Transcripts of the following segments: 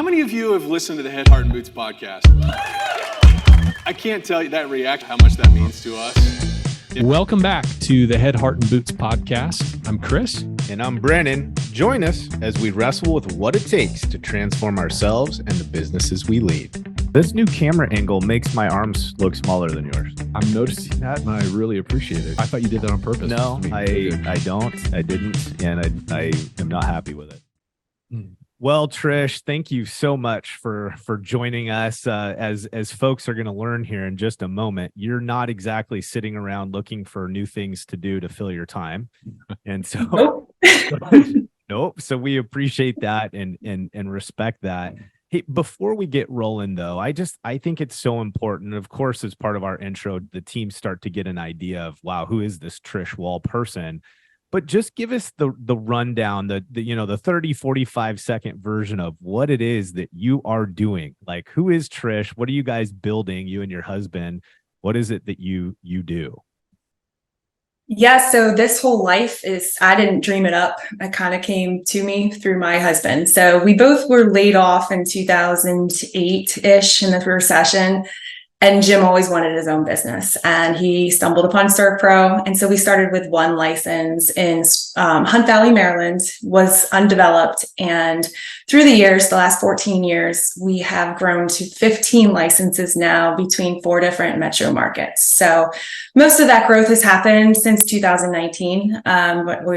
many of you have listened to the Head, Heart, and Boots podcast? I can't tell you that reaction, how much that means to us. Welcome back to the Head, Heart, and Boots podcast. I'm Chris. And I'm Brennan. Join us as we wrestle with what it takes to transform ourselves and the businesses we lead. This new camera angle makes my arms look smaller than yours. I'm noticing that, and I really appreciate it. I thought you did that on purpose. No, I didn't, and I am not happy with it. Well, Trish, thank you so much for joining us. As folks are going to learn here in just a moment, you're not exactly sitting around looking for new things to do to fill your time, and so nope. So we appreciate that and respect that. Hey, before we get rolling, though, I think it's so important. Of course, as part of our intro, the team start to get an idea of, wow, who is this Trish Wall person? But just give us the rundown, the 30, 45 second version of what it is that you are doing. Like, who is Trish? What are you guys building, you and your husband? What is it that you do? Yeah, so this whole life I didn't dream it up. It kind of came to me through my husband. So we both were laid off in 2008-ish in the recession. And Jim always wanted his own business, and he stumbled upon Surf Pro. And so we started with one license in Hunt Valley, Maryland, was undeveloped. And through the years, the last 14 years, we have grown to 15 licenses now between 4 different metro markets. So most of that growth has happened since 2019. But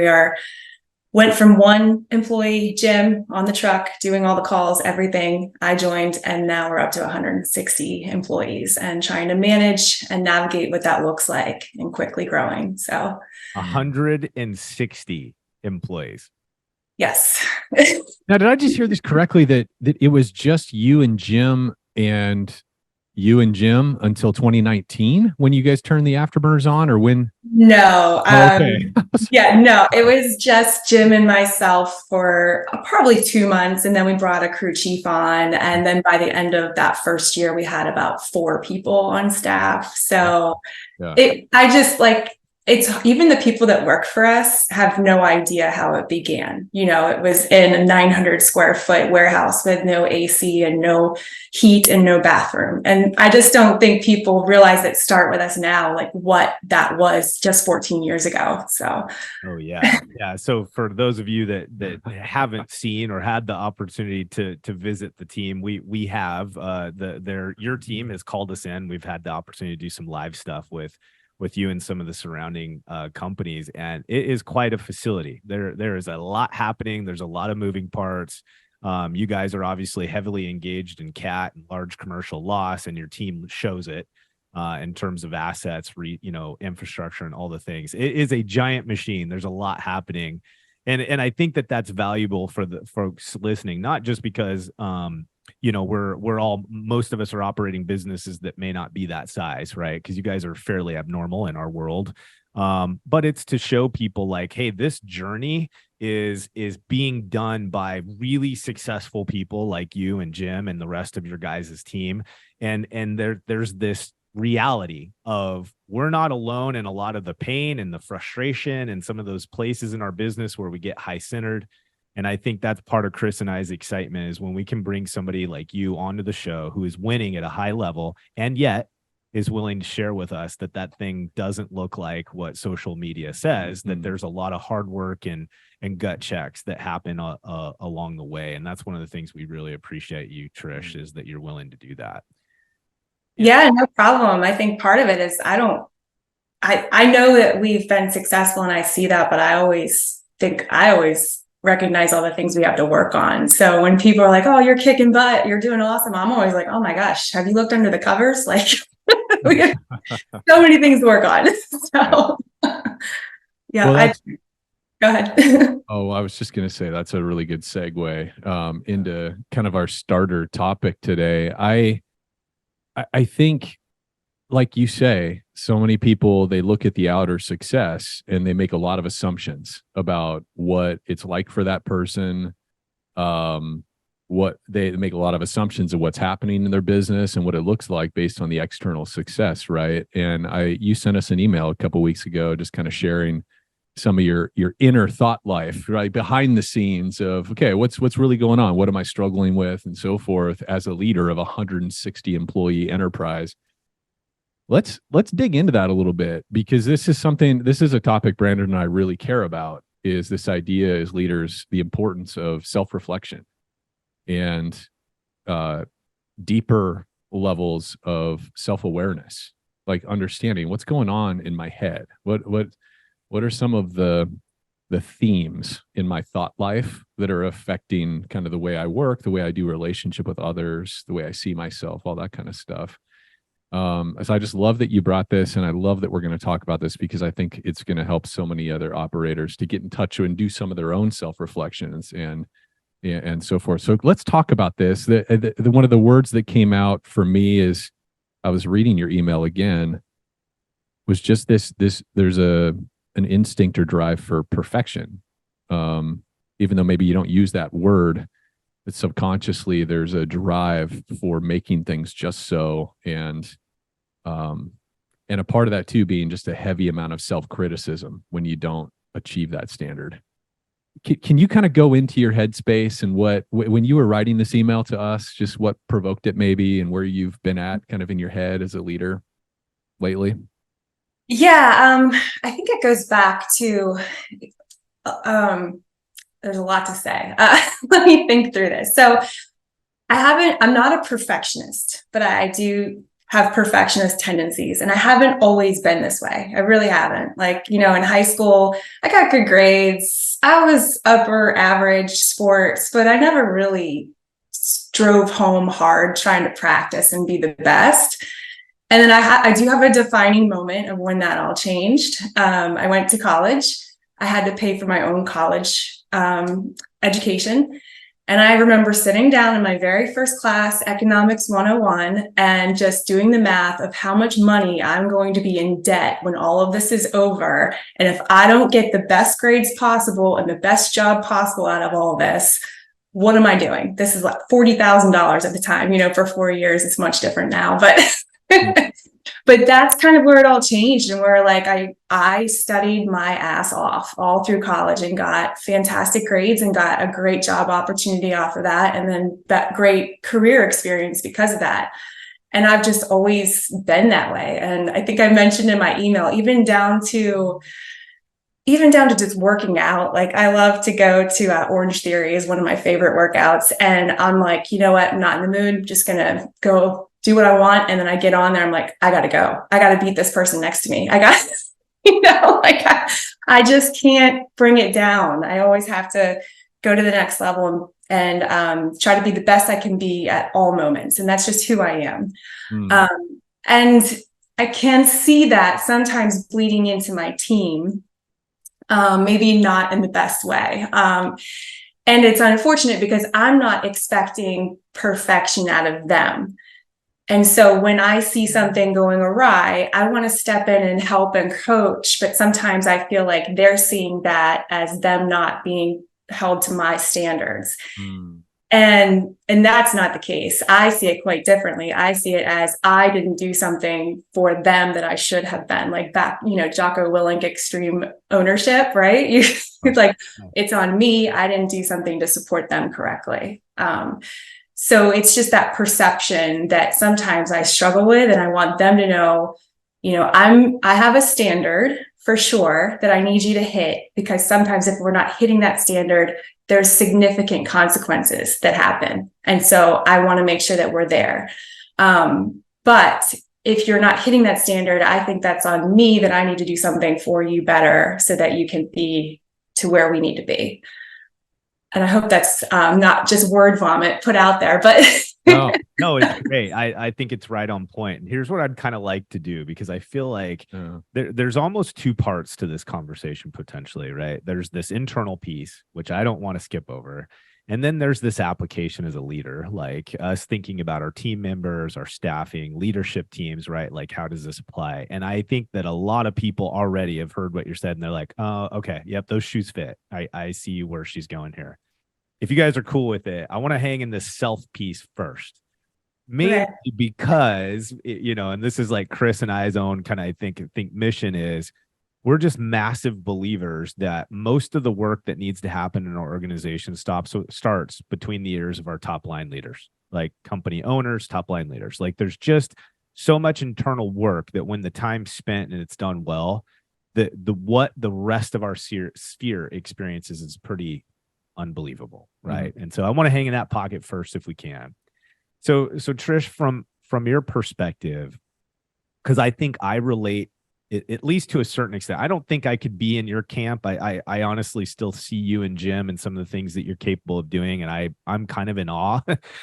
went from one employee, Jim, on the truck, doing all the calls, everything. I joined, and now we're up to 160 employees and trying to manage and navigate what that looks like and quickly growing. So 160 employees. Yes. Now, did I just hear this correctly, that it was just you and Jim until 2019 when you guys turned the afterburners on, or when? No. Okay. Yeah, no, it was just Jim and myself for probably 2 months. And then we brought a crew chief on. And then by the end of that first year, we had about 4 people on staff. So it's even the people that work for us have no idea how it began. You know, it was in a 900 square foot warehouse with no AC and no heat and no bathroom. And I just don't think people realize that start with us now, like what that was just 14 years ago. So. Oh yeah. Yeah. So for those of you that haven't seen or had the opportunity to visit the team, we have your team has called us in. We've had the opportunity to do some live stuff with you and some of the surrounding companies. And it is quite a facility. There is a lot happening. There's a lot of moving parts. You guys are obviously heavily engaged in CAT and large commercial loss, and your team shows it in terms of assets, infrastructure and all the things. It is a giant machine. There's a lot happening. And I think that that's valuable for the folks listening, not just because, most of us are operating businesses that may not be that size, right? Because you guys are fairly abnormal in our world. But it's to show people like, hey, this journey is being done by really successful people like you and Jim and the rest of your guys' team. And there's this reality of we're not alone in a lot of the pain and the frustration and some of those places in our business where we get high-centered. And I think that's part of Chris and I's excitement, is when we can bring somebody like you onto the show who is winning at a high level and yet is willing to share with us that thing doesn't look like what social media says, that there's a lot of hard work and gut checks that happen along the way. And that's one of the things we really appreciate you, Trish, is that you're willing to do that. Yeah, no problem. I think part of it is I know that we've been successful and I see that, but I always recognize all the things we have to work on. So when people are like, oh, you're kicking butt, you're doing awesome, I'm always like, oh my gosh, have you looked under the covers? Like we have so many things to work on. So yeah, go ahead. Oh, I was just going to say that's a really good segue into kind of our starter topic today. I think, like you say, so many people, they look at the outer success and they make a lot of assumptions about what it's like for that person. What they make a lot of assumptions of what's happening in their business and what it looks like based on the external success, right? And you sent us an email a couple of weeks ago, just kind of sharing some of your inner thought life, right? Behind the scenes of, okay, what's really going on? What am I struggling with? And so forth as a leader of a 160 employee enterprise. Let's dig into that a little bit, because this is a topic Brandon and I really care about, is this idea as leaders, the importance of self-reflection and deeper levels of self-awareness, like understanding what's going on in my head. What are some of the themes in my thought life that are affecting kind of the way I work, the way I do relationship with others, the way I see myself, all that kind of stuff. So I just love that you brought this, and I love that we're going to talk about this, because I think it's going to help so many other operators to get in touch and do some of their own self-reflections and so forth. So let's talk about this. One of the words that came out for me is, I was reading your email again, was just this there's an instinct or drive for perfection. Even though maybe you don't use that word, but subconsciously there's a drive for making things just so, and a part of that too being just a heavy amount of self-criticism when you don't achieve that standard. Can you kind of go into your headspace and when you were writing this email to us, just what provoked it maybe, and where you've been at kind of in your head as a leader lately? Yeah, I think it goes back to, there's a lot to say. Let me think through this. So I'm not a perfectionist, but I do have perfectionist tendencies, and I haven't always been this way. I really haven't. Like, in high school, I got good grades. I was upper average sports, but I never really drove home hard trying to practice and be the best. And then I do have a defining moment of when that all changed. I went to college. I had to pay for my own college education. And I remember sitting down in my very first class, Economics 101, and just doing the math of how much money I'm going to be in debt when all of this is over. And if I don't get the best grades possible and the best job possible out of all this, what am I doing? This is like $40,000 at the time. For 4 years, it's much different now, but but that's kind of where it all changed, and where like I studied my ass off all through college and got fantastic grades and got a great job opportunity off of that, and then that great career experience because of that. And I've just always been that way. And I think I mentioned in my email, even down to just working out. Like, I love to go to Orange Theory is one of my favorite workouts. And I'm like, you know what? I'm not in the mood. I'm just going to go do what I want. And then I get on there. I'm like, I got to go. I got to beat this person next to me. I got, I just can't bring it down. I always have to go to the next level and try to be the best I can be at all moments. And that's just who I am. And I can see that sometimes bleeding into my team, maybe not in the best way. And it's unfortunate because I'm not expecting perfection out of them. And so when I see something going awry, I want to step in and help and coach. But sometimes I feel like they're seeing that as them not being held to my standards. And that's not the case. I see it quite differently. I see it as I didn't do something for them that I should have been, like back, Jocko Willink extreme ownership, right? It's like, it's on me. I didn't do something to support them correctly. So it's just that perception that sometimes I struggle with, and I want them to know, I have a standard for sure that I need you to hit, because sometimes if we're not hitting that standard, there's significant consequences that happen. And so I want to make sure that we're there. But if you're not hitting that standard, I think that's on me, that I need to do something for you better so that you can be to where we need to be. And I hope that's not just word vomit put out there, but no, it's great. I think it's right on point. And here's what I'd kind of like to do, because I feel like there's almost two parts to this conversation potentially, right? There's this internal piece, which I don't want to skip over. And then there's this application as a leader, like us thinking about our team members, our staffing, leadership teams, right? Like, how does this apply? And I think that a lot of people already have heard what you said, and they're like, oh, okay, yep, those shoes fit. I see where she's going here. If you guys are cool with it, I want to hang in this self piece first. Maybe because, and this is like Chris and I's own kind of, I think mission is, we're just massive believers that most of the work that needs to happen in our organization starts between the ears of our top line leaders, like company owners, top line leaders. Like there's just so much internal work that when the time's spent and it's done well, what the rest of our sphere experiences is pretty unbelievable, right? And so I want to hang in that pocket first if we can. So Trish, from your perspective, because I think I relate at least to a certain extent. I don't think I could be in your camp. I honestly still see you and Jim and some of the things that you're capable of doing, and I'm kind of in awe,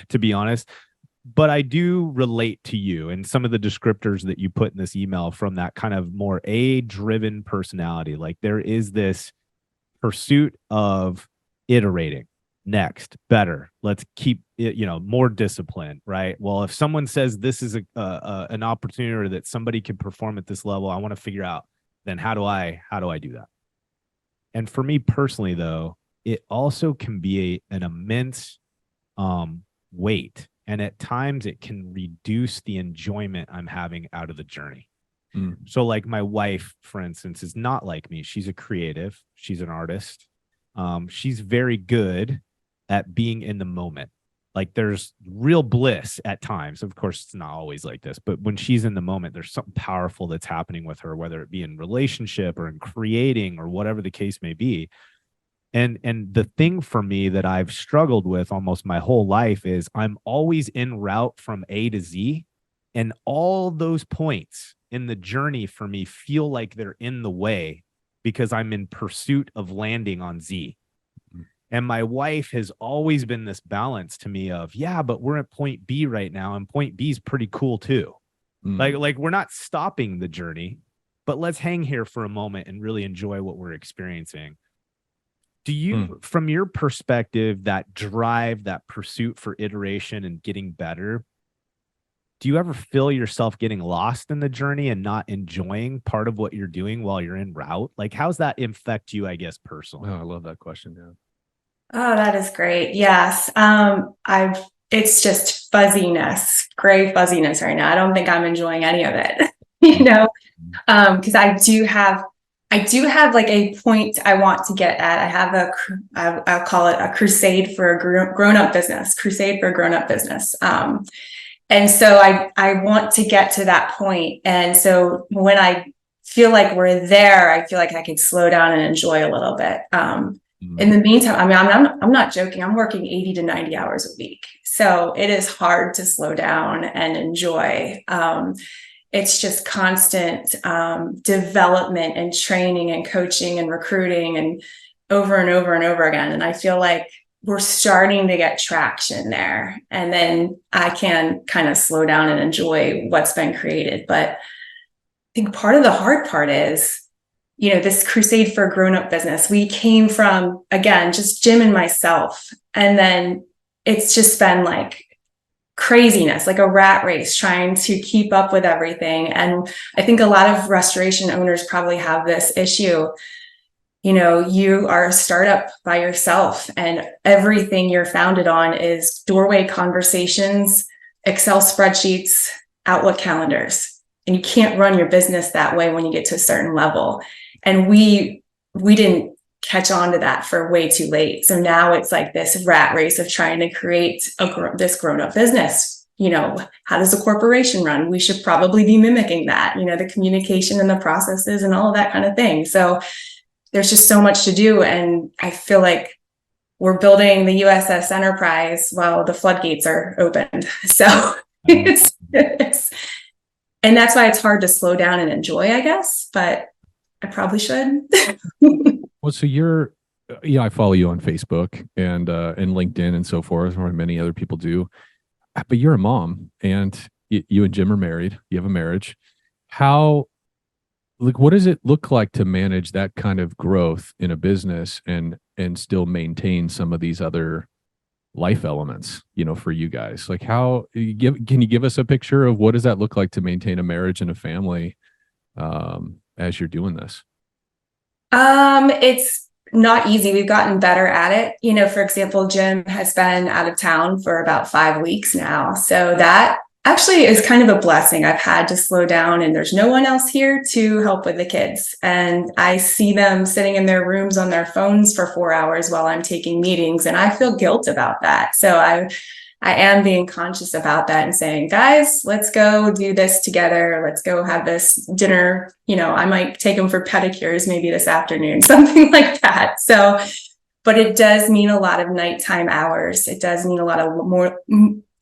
to be honest. But I do relate to you and some of the descriptors that you put in this email from that kind of more A-driven personality. Like there is this pursuit of iterating, next, better. Let's keep it, more discipline, right? Well, if someone says this is an opportunity or that somebody can perform at this level, I want to figure out then how do I do that? And for me personally, though, it also can be an immense weight. And at times it can reduce the enjoyment I'm having out of the journey. So like my wife, for instance, is not like me. She's a creative. She's an artist. She's very good at being in the moment. Like there's real bliss at times. Of course, it's not always like this, but when she's in the moment, there's something powerful that's happening with her, whether it be in relationship or in creating or whatever the case may be. And the thing for me that I've struggled with almost my whole life is I'm always en route from A to Z, and all those points in the journey for me feel like they're in the way because I'm in pursuit of landing on Z. And my wife has always been this balance to me of, yeah, but we're at point B right now, and point B is pretty cool too. Like we're not stopping the journey, but let's hang here for a moment and really enjoy what we're experiencing. Do you, from your perspective, that drive, that pursuit for iteration and getting better, do you ever feel yourself getting lost in the journey and not enjoying part of what you're doing while you're en route? Like, how's that affect you, I guess, personally? Oh, I love that question. Yeah. Oh, that is great. Yes. It's just fuzziness, gray fuzziness right now. I don't think I'm enjoying any of it, because I do have like a point I want to get at. I have I'll call it a crusade for a grown-up business, and so I want to get to that point. And so when I feel like we're there, I feel like I can slow down and enjoy a little bit. In the meantime, I mean, I'm not joking. I'm working 80 to 90 hours a week. So it is hard to slow down and enjoy. It's just constant development and training and coaching and recruiting and over and over and over again. And I feel like we're starting to get traction there. And then I can kind of slow down and enjoy what's been created. But I think part of the hard part is, this crusade for a grown-up business. We came from, again, just Jim and myself. And then it's just been like craziness, like a rat race trying to keep up with everything. And I think a lot of restoration owners probably have this issue. You are a startup by yourself, and everything you're founded on is doorway conversations, Excel spreadsheets, Outlook calendars. And you can't run your business that way when you get to a certain level. And we didn't catch on to that for way too late. So now it's like this rat race of trying to create this grown-up business. How does a corporation run? We should probably be mimicking that, the communication and the processes and all of that kind of thing. So there's just so much to do. And I feel like we're building the USS Enterprise while the floodgates are opened. So and that's why it's hard to slow down and enjoy, I guess, but I probably should. Well, so I follow you on Facebook and LinkedIn and so forth, or many other people do, but you're a mom, and you and Jim are married. You have a marriage. What does it look like to manage that kind of growth in a business and still maintain some of these other life elements, for you guys? Like can you give us a picture of what does that look like to maintain a marriage and a family as you're doing this? It's not easy. We've gotten better at it. For example, Jim has been out of town for about 5 weeks now. So that Actually, it's kind of a blessing. I've had to slow down and there's no one else here to help with the kids. And I see them sitting in their rooms on their phones for 4 hours while I'm taking meetings. And I feel guilt about that. So I am being conscious about that and saying, guys, let's go do this together. Let's go have this dinner. I might take them for pedicures maybe this afternoon, something like that. So, but it does mean a lot of nighttime hours. It does mean a lot of more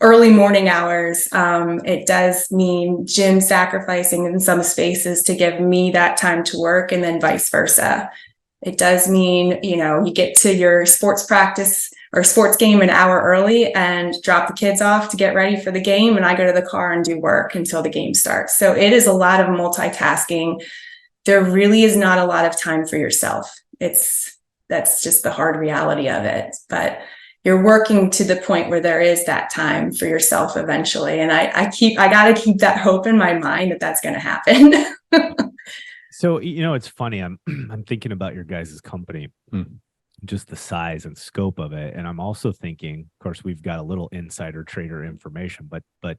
early morning hours. It does mean Jim sacrificing in some spaces to give me that time to work, and then vice versa. It does mean, you get to your sports practice or sports game an hour early and drop the kids off to get ready for the game. And I go to the car and do work until the game starts. So it is a lot of multitasking. There really is not a lot of time for yourself. That's just the hard reality of it. But you're working to the point where there is that time for yourself eventually. And I got to keep that hope in my mind that that's going to happen. So, it's funny. I'm thinking about your guys' company, just the size and scope of it. And I'm also thinking, of course, we've got a little insider trader information, but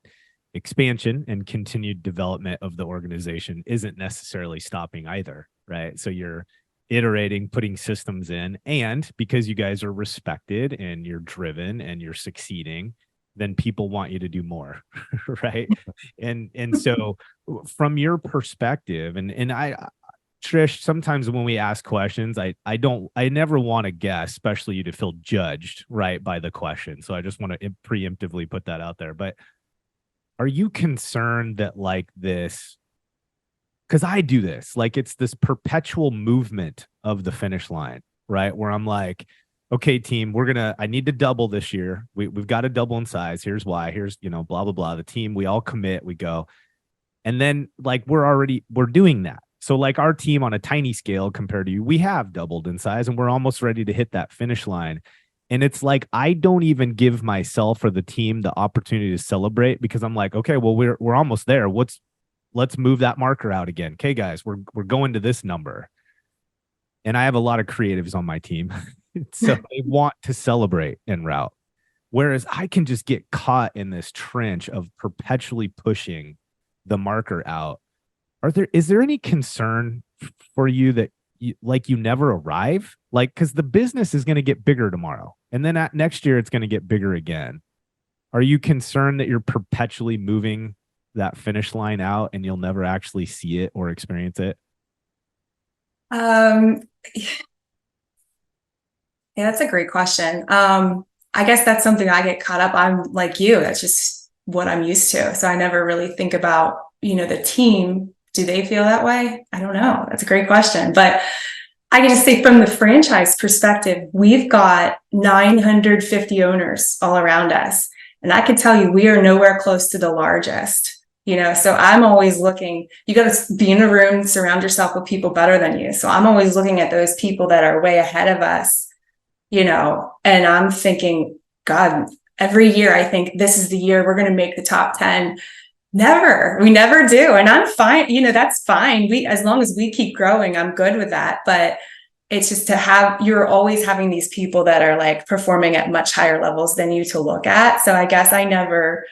expansion and continued development of the organization isn't necessarily stopping either, right? So you're iterating, putting systems in, and because you guys are respected and you're driven and you're succeeding, then people want you to do more, right? And so from your perspective, and I, Trish, sometimes when we ask questions, I never want to guess, especially you, to feel judged, right, by the question. So I just want to preemptively put that out there. But are you concerned that like this, because I do this, like it's this perpetual movement of the finish line, right? Where I'm like, okay, team, I need to double this year. We've got to double in size. Here's why. Here's, blah, blah, blah. The team, we all commit, we go. And then like, we're doing that. So like our team on a tiny scale compared to you, we have doubled in size and we're almost ready to hit that finish line. And it's like, I don't even give myself or the team the opportunity to celebrate, because I'm like, okay, well, we're almost there. Let's move that marker out again. Okay, guys, we're going to this number. And I have a lot of creatives on my team. So they want to celebrate en route. Whereas I can just get caught in this trench of perpetually pushing the marker out. Is there any concern for you that you never arrive? Like, because the business is going to get bigger tomorrow. And then next year, it's going to get bigger again. Are you concerned that you're perpetually moving that finish line out and you'll never actually see it or experience it? Yeah, that's a great question. I guess that's something I get caught up. I'm like you, that's just what I'm used to. So I never really think about, the team. Do they feel that way? I don't know. That's a great question. But I can just say from the franchise perspective, we've got 950 owners all around us. And I can tell you, we are nowhere close to the largest. So I'm always looking, you got to be in a room, surround yourself with people better than you. So I'm always looking at those people that are way ahead of us, and I'm thinking, God, every year I think this is the year we're going to make the top 10. We never do. And I'm fine. That's fine. As long as we keep growing, I'm good with that. But it's just you're always having these people that are like performing at much higher levels than you to look at. So I guess I never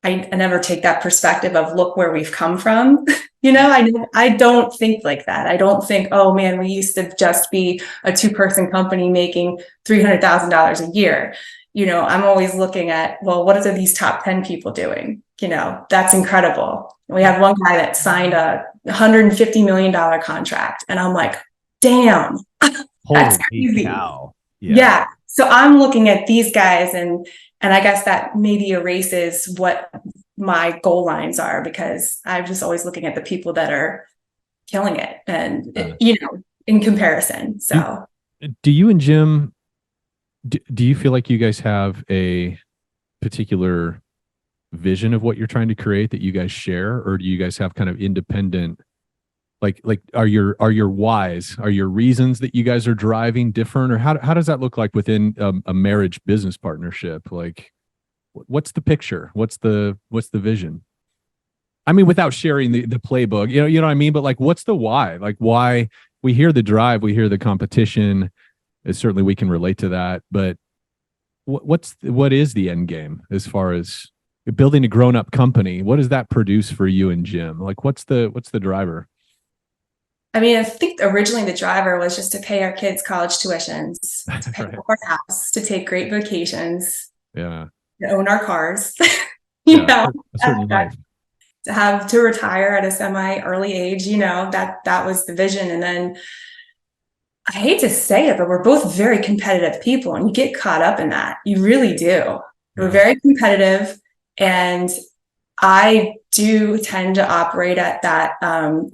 take that perspective of look where we've come from. I don't think like that. I don't think, oh man, we used to just be a 2-person company making $300,000 a year. I'm always looking at, well, what are these top 10 people doing? That's incredible. We have one guy that signed a $150 million contract. And I'm like, damn, that's crazy. Cow. Yeah. So I'm looking at these guys and I guess that maybe erases what my goal lines are, because I'm just always looking at the people that are killing it and, in comparison. So do you and Jim, do you feel like you guys have a particular vision of what you're trying to create that you guys share, or do you guys have kind of independent, like are your whys, are your reasons that you guys are driving different, or how does that look like within a marriage business partnership? Like, what's the picture? What's the vision? I mean, without sharing the playbook, you know what I mean? But like, what's the why? Like, why? We hear the drive, we hear the competition. Certainly we can relate to that, but what is the end game as far as building a grown-up company, what does that produce for you and Jim? Like, what's the driver? I mean, I think originally the driver was just to pay our kids college tuitions, to pay Right. for our house, to take great vacations, Yeah. to own our cars, A certain life. to retire at a semi early age, that was the vision. And then I hate to say it, but we're both very competitive people, and you get caught up in that. You really do. We're very competitive, and I do tend to operate at that. Have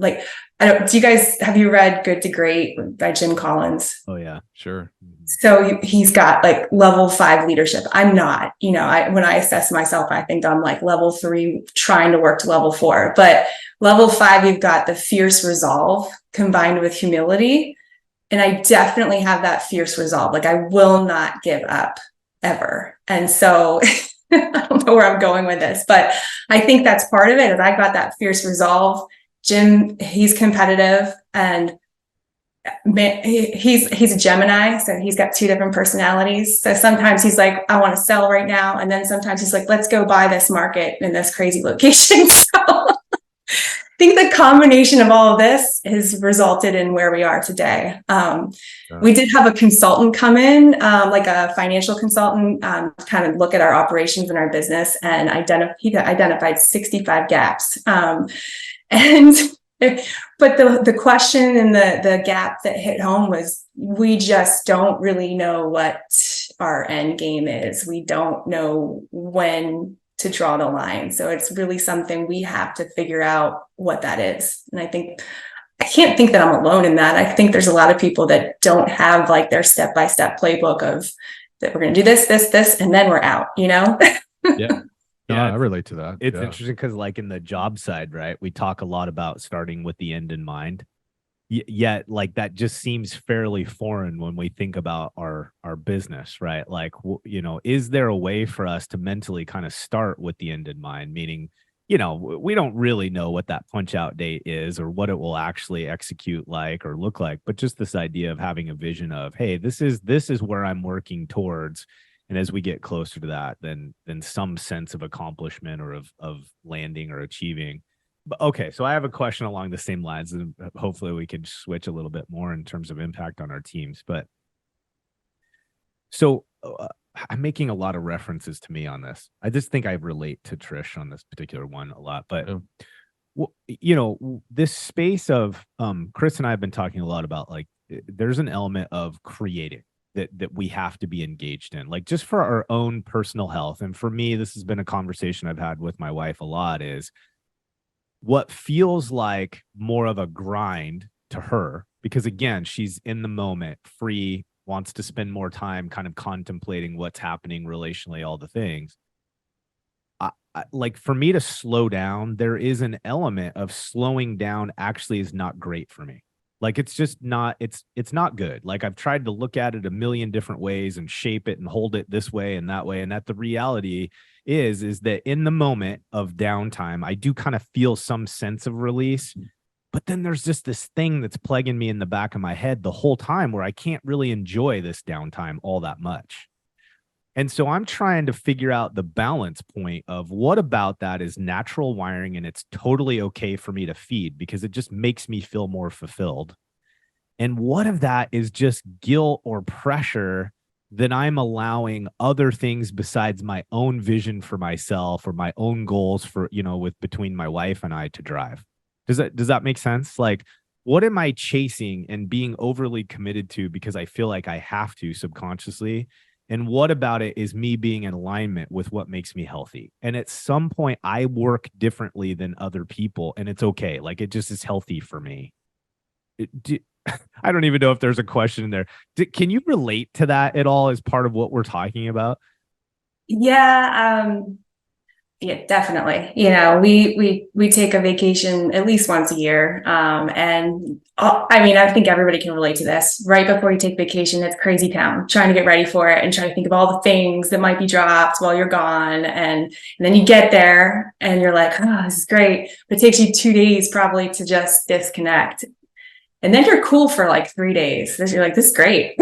you read Good to Great by Jim Collins? Oh yeah, sure. So he's got like level 5 leadership. I'm not, when I assess myself, I think I'm like level 3, trying to work to level 4, but level 5, you've got the fierce resolve combined with humility. And I definitely have that fierce resolve. Like, I will not give up ever. And so I don't know where I'm going with this, but I think that's part of it, is I've got that fierce resolve. Jim, he's competitive, and he's a Gemini, so he's got 2 different personalities. So sometimes he's like, I want to sell right now, and then sometimes he's like, let's go buy this market in this crazy location. So I think the combination of all of this has resulted in where we are today. We did have a consultant come in, like a financial consultant, kind of look at our operations and our business, and he identified 65 gaps. But the question and the gap that hit home was, we just don't really know what our end game is. We don't know when to draw the line. So it's really something we have to figure out what that is. And I can't think that I'm alone in that. I think there's a lot of people that don't have like their step-by-step playbook of that we're going to do this, and then we're out, Yeah. Yeah, I relate to that. It's interesting because, like, in the job side, right, we talk a lot about starting with the end in mind. Yet, like, that just seems fairly foreign when we think about our business, right? Like, is there a way for us to mentally kind of start with the end in mind? Meaning, we don't really know what that punch out date is or what it will actually execute like or look like, but just this idea of having a vision of, hey, this is where I'm working towards. And as we get closer to that, then some sense of accomplishment or of landing or achieving. But okay, so I have a question along the same lines, and hopefully we can switch a little bit more in terms of impact on our teams. But so I'm making a lot of references to me on this. I just think I relate to Trish on this particular one a lot. But this space of Chris and I have been talking a lot about, like, there's an element of creating that we have to be engaged in, like, just for our own personal health. And for me, this has been a conversation I've had with my wife a lot, is what feels like more of a grind to her, because again, she's in the moment, free, wants to spend more time kind of contemplating what's happening relationally, all the things. Like, for me to slow down, there is an element of slowing down actually is not great for me. Like, it's just not, it's not good. Like, I've tried to look at it a million different ways and shape it and hold it this way and that way. And that the reality is that in the moment of downtime, I do kind of feel some sense of release, but then there's just this thing that's plaguing me in the back of my head the whole time where I can't really enjoy this downtime all that much. And so I'm trying to figure out the balance point of what about that is natural wiring and it's totally okay for me to feed because it just makes me feel more fulfilled. And what of that is just guilt or pressure that I'm allowing other things besides my own vision for myself or my own goals for, with between my wife and I to drive. Does that make sense? Like, what am I chasing and being overly committed to because I feel like I have to subconsciously? And what about it is me being in alignment with what makes me healthy? And at some point, I work differently than other people, and it's okay. Like, it just is healthy for me. I don't even know if there's a question in there. Can you relate to that at all as part of what we're talking about? Yeah. Yeah, definitely. We take a vacation at least once a year. I think everybody can relate to this. Right before you take vacation, it's crazy town, trying to get ready for it and trying to think of all the things that might be dropped while you're gone. And then you get there and you're like, oh, this is great. But it takes you 2 days probably to just disconnect. And then you're cool for like 3 days. You're like, this is great.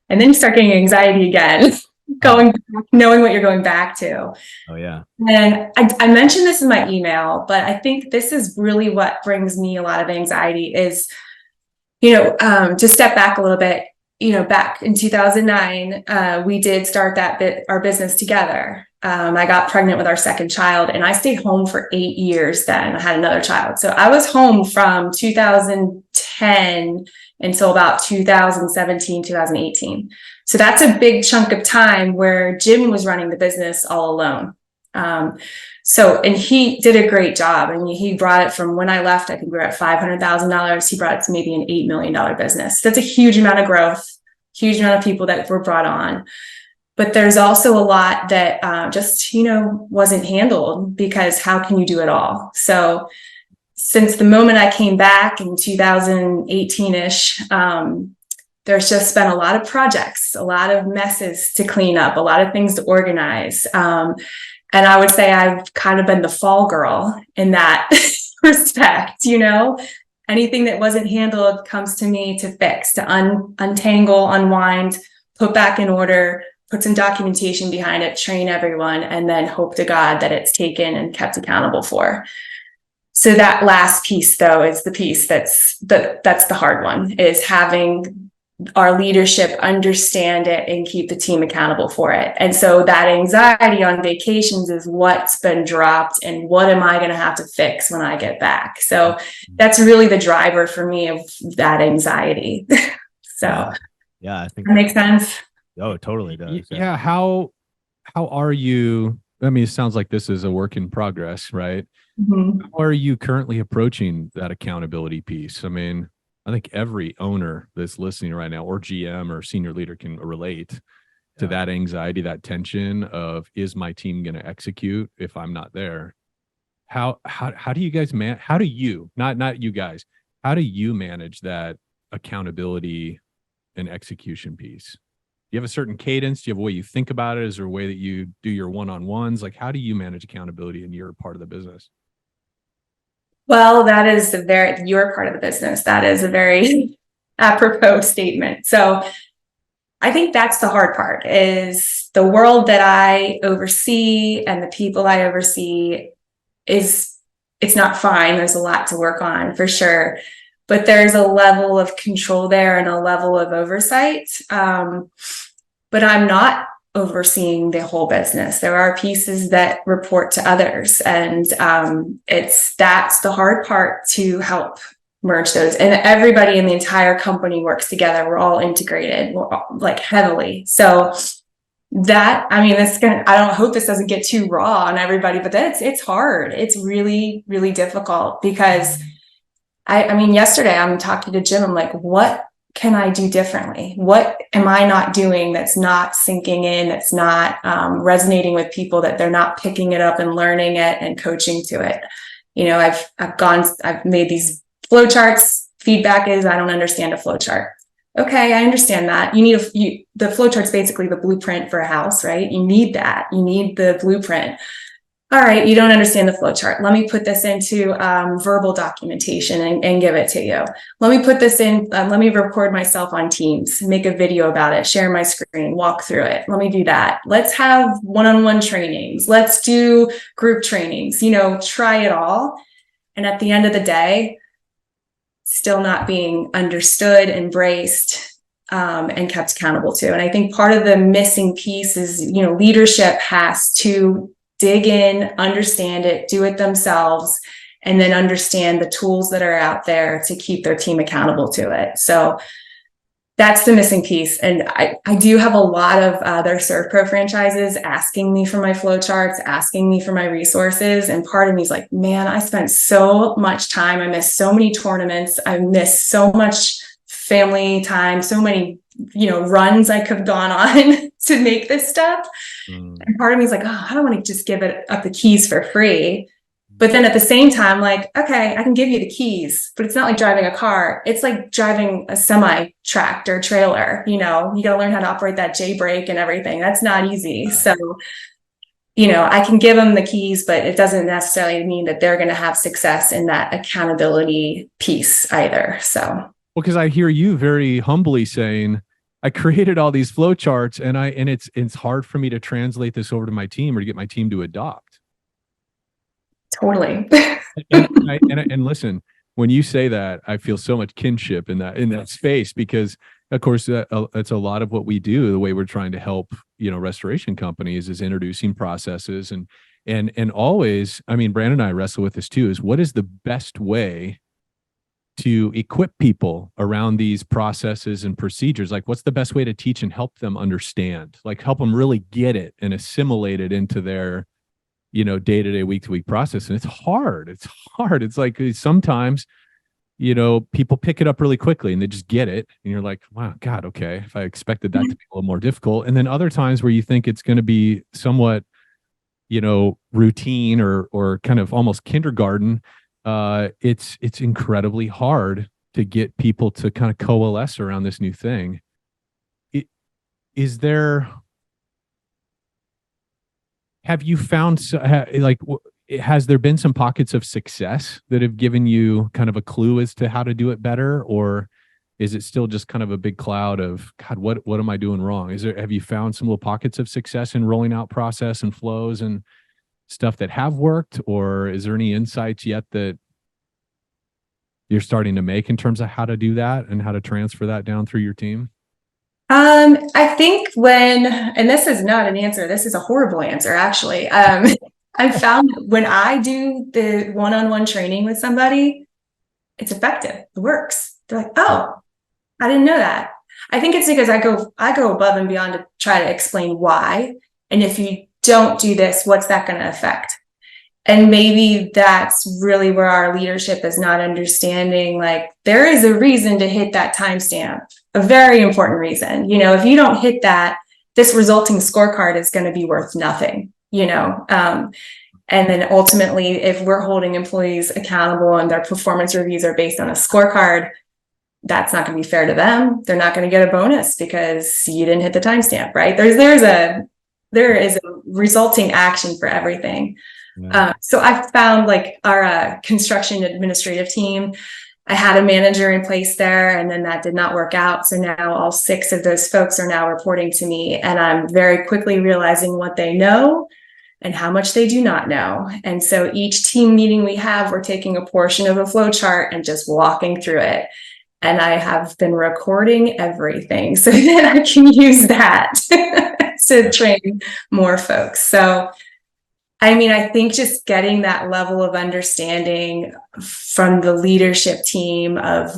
And then you start getting anxiety again. going back, knowing what you're going back to. Oh yeah. And I mentioned this in my email, but I think this is really what brings me a lot of anxiety is, to step back a little bit, back in 2009, we did start our business together. I got pregnant with our second child and I stayed home for 8 years then. I had another child. So I was home from 2010 until about 2017, 2018. So that's a big chunk of time where Jim was running the business all alone. And he did a great job. I mean, he brought it from when I left, I think we were at $500,000. He brought it to maybe an $8 million business. That's a huge amount of growth, huge amount of people that were brought on. But there's also a lot that wasn't handled, because how can you do it all? So since the moment I came back in 2018-ish, there's just been a lot of projects, a lot of messes to clean up, a lot of things to organize. And I would say I've kind of been the fall girl in that respect, anything that wasn't handled comes to me to fix, to untangle, unwind, put back in order, put some documentation behind it, train everyone, and then hope to God that it's taken and kept accountable for. So that last piece, though, is the piece that's the hard one, is having our leadership understand it and keep the team accountable for it. And so that anxiety on vacations is what's been dropped and what am I going to have to fix when I get back? So that's really the driver for me of that anxiety. Yeah, I think that makes sense. Oh, it totally does. Yeah. How are you? I mean, it sounds like this is a work in progress, right? Mm-hmm. How are you currently approaching that accountability piece? I mean, I think every owner that's listening right now, or GM or senior leader, can relate to that anxiety, that tension of, is my team going to execute if I'm not there? How do you guys how do you, not you guys, how do you manage that accountability and execution piece? Do you have a certain cadence? Do you have a way you think about it? Is there a way that you do your one-on-ones? Like, how do you manage accountability in your part of the business? Well, that is your part of the business. That is a very apropos statement. So I think that's the hard part, is the world that I oversee and the people I oversee it's not fine. There's a lot to work on for sure, but there's a level of control there and a level of oversight. But I'm not overseeing the whole business. There are pieces that report to others, and that's the hard part, to help merge those. And everybody in the entire company works together. We're all integrated, we're all, like, heavily. So that, I mean, I don't hope this doesn't get too raw on everybody, but it's hard. It's really, really difficult, because I mean, yesterday I'm talking to Jim. I'm like, what can I do differently? What am I not doing that's not sinking in, that's not resonating with people, that they're not picking it up and learning it and coaching to it? I've made these flow charts. Feedback is, I don't understand a flow chart. Okay, I understand that. The flow chart's basically the blueprint for a house, right? You need that. You need the blueprint. All right, you don't understand the flow chart. Let me put this into verbal documentation and give it to you. Let me put this in, let me record myself on Teams, make a video about it, share my screen, walk through it. Let me do that. Let's have one-on-one trainings. Let's do group trainings, try it all. And at the end of the day, still not being understood, embraced, and kept accountable to. And I think part of the missing piece is, leadership has to dig in, understand it, do it themselves, and then understand the tools that are out there to keep their team accountable to it. So that's the missing piece. And I do have a lot of other ServPro franchises asking me for my flow charts, asking me for my resources. And part of me is like, man, I spent so much time. I missed so many tournaments. I missed so much family time, so many, runs I could have gone on to make this stuff. And part of me is like, oh, I don't want to just give it up the keys for free. But then at the same time, like, okay, I can give you the keys, but it's not like driving a car. It's like driving a semi-tractor trailer. You got to learn how to operate that J brake and everything. That's not easy. So, I can give them the keys, but it doesn't necessarily mean that they're going to have success in that accountability piece either. So, well, because I hear you very humbly saying, I created all these flow charts, and it's hard for me to translate this over to my team or to get my team to adopt. Totally. And listen, when you say that, I feel so much kinship in that space, because of course it's a lot of what we do. The way we're trying to help, restoration companies is introducing processes and always, I mean, Brandon and I wrestle with this too, is what is the best way to equip people around these processes and procedures? Like, what's the best way to teach and help them understand, like help them really get it and assimilate it into their, day-to-day, week-to-week process. And it's hard. It's like sometimes, people pick it up really quickly and they just get it. And you're like, wow, God, okay. If I expected that to be a little more difficult. And then other times where you think it's going to be somewhat, routine or kind of almost kindergarten, it's incredibly hard to get people to kind of coalesce around this new thing. Have you found, has there been some pockets of success that have given you kind of a clue as to how to do it better? Or is it still just kind of a big cloud of, God, what am I doing wrong? Have you found some little pockets of success in rolling out process and flows and stuff that have worked? Or is there any insights yet that you're starting to make in terms of how to do that and how to transfer that down through your team? I think and this is not an answer, this is a horrible answer, actually. I found that when I do the one-on-one training with somebody, it's effective. It works. They're like, oh, I didn't know that. I think it's because I go above and beyond to try to explain why. And if you don't do this, what's that going to affect? And maybe that's really where our leadership is not understanding, like, there is a reason to hit that timestamp, a very important reason. If you don't hit that, this resulting scorecard is going to be worth nothing, and then ultimately, if we're holding employees accountable and their performance reviews are based on a scorecard, that's not going to be fair to them. They're not going to get a bonus because you didn't hit the timestamp, right? There is a resulting action for everything. Yeah. So I found, like, our construction administrative team, I had a manager in place there, and then that did not work out. So now all 6 of those folks are now reporting to me, and I'm very quickly realizing what they know and how much they do not know. And so each team meeting we have, we're taking a portion of a flow chart and just walking through it. And I have been recording everything so that I can use that to train more folks. So I mean, I think just getting that level of understanding from the leadership team of,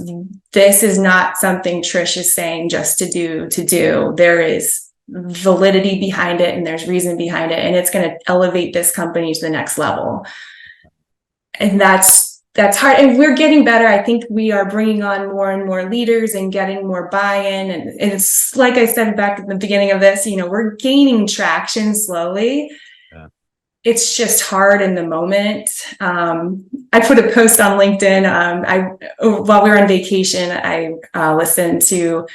this is not something Trish is saying just to do. There is validity behind it, and there's reason behind it, and it's going to elevate this company to the next level. And that's hard. And we're getting better. I think we are bringing on more and more leaders and getting more buy-in. And it's like I said back at the beginning of this, we're gaining traction slowly. It's just hard in the moment. I put a post on LinkedIn. While we were on vacation, I listened to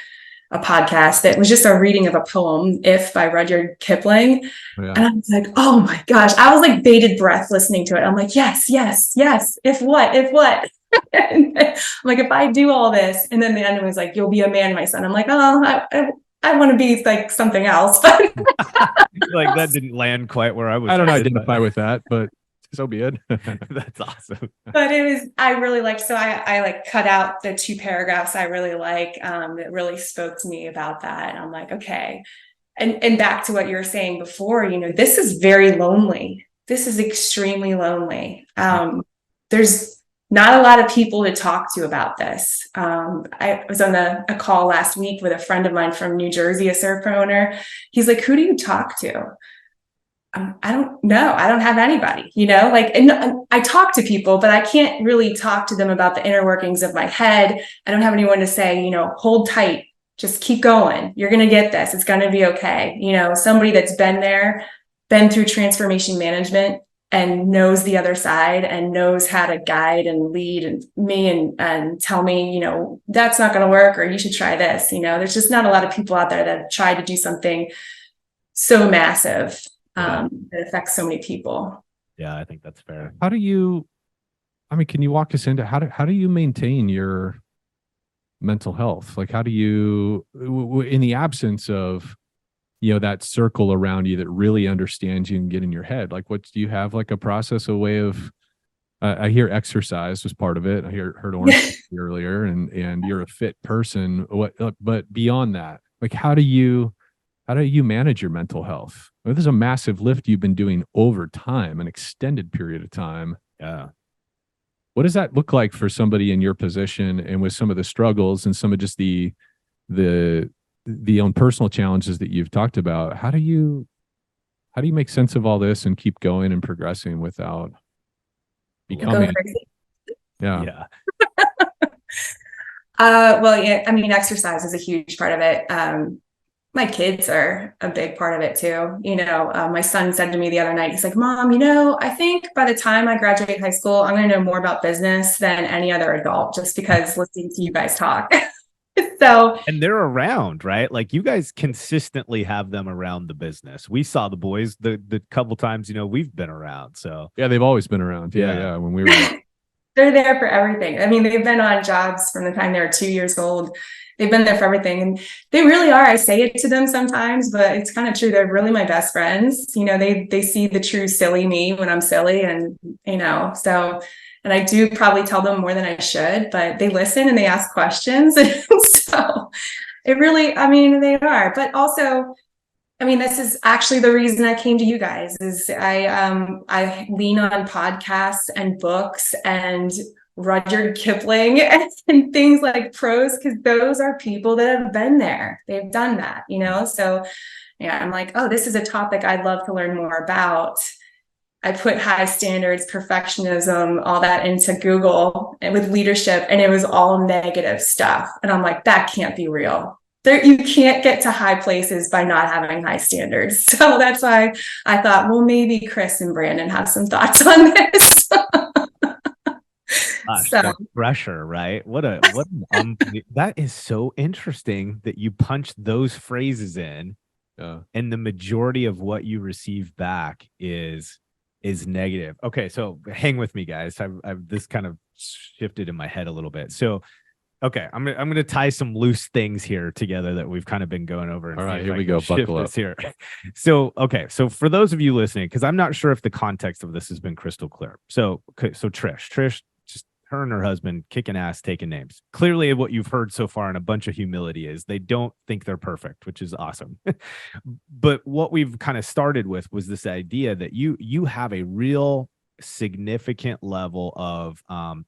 a podcast that was just a reading of a poem, If by Rudyard Kipling. Yeah. And I was like, oh my gosh, I was like bated breath listening to it. I'm like, yes. If what? I'm like, if I do all this, and then the end was like, you'll be a man, my son. I'm like, oh, I want to be like something else. But like, that didn't land quite where I was. I don't identify with that, but so be it. That's awesome. But I really liked, so I like cut out the 2 paragraphs I really like, that really spoke to me about that. And I'm like, okay. And back to what you were saying before, this is very lonely. This is extremely lonely. There's not a lot of people to talk to about this. I was on a call last week with a friend of mine from New Jersey, a surf owner. He's like, who do you talk to? I don't know. I don't have anybody, and I talk to people, but I can't really talk to them about the inner workings of my head. I don't have anyone to say, hold tight, just keep going. You're going to get this. It's going to be okay. Somebody that's been there, been through transformation management, and knows the other side and knows how to guide and lead me and tell me, that's not going to work, or you should try this. There's just not a lot of people out there that try to do something so massive that affects so many people. Yeah, I think that's fair. Can you walk us into how do you maintain your mental health? Like, how do you, in the absence of, that circle around you that really understands you and get in your head, like, what do you have, like a process, a way of, I hear exercise was part of it. I heard Orange earlier, and you're a fit person. But beyond that, like, how do you manage your mental health? Well, there's a massive lift you've been doing over time, an extended period of time. Yeah. What does that look like for somebody in your position, and with some of the struggles and some of just the own personal challenges that you've talked about? How do you make sense of all this and keep going and progressing without becoming? Yeah. Yeah. Well, yeah, I mean, exercise is a huge part of it. My kids are a big part of it too. My son said to me the other night, he's like, Mom, I think by the time I graduate high school, I'm going to know more about business than any other adult, just because listening to you guys talk. So, and they're around, right? Like, you guys consistently have them around the business. We saw the boys the couple times, we've been around. So yeah, they've always been around. Yeah. When we were, they're there for everything. I mean, they've been on jobs from the time they were 2 years old. They've been there for everything, and they really are. I say it to them sometimes, but it's kind of true. They're really my best friends. They see the true silly me when I'm silly, and so. And I do probably tell them more than I should, but they listen and they ask questions. And so it really, they are. But also, this is actually the reason I came to you guys, is I lean on podcasts and books and Rudyard Kipling and things like prose, because those are people that have been there. They've done that, So yeah, I'm like, oh, this is a topic I'd love to learn more about. I put high standards, perfectionism, all that into Google and with leadership, and it was all negative stuff. And I'm like, that can't be real. You can't get to high places by not having high standards. So that's why I thought, well, maybe Chris and Brandon have some thoughts on this. Gosh, So the pressure, right? That is so interesting that you punch those phrases in, and the majority of what you receive back is negative. Okay, so hang with me, guys. I've this kind of shifted in my head a little bit. So, okay, I'm gonna tie some loose things here together that we've kind of been going over. All right, here we go. Buckle up here. So, okay, so for those of you listening, because I'm not sure if the context of this has been crystal clear. So Trish, just her and her husband kicking ass, taking names. Clearly, what you've heard so far in a bunch of humility is they don't think they're perfect, which is awesome. But what we've kind of started with was this idea that you have a real significant level of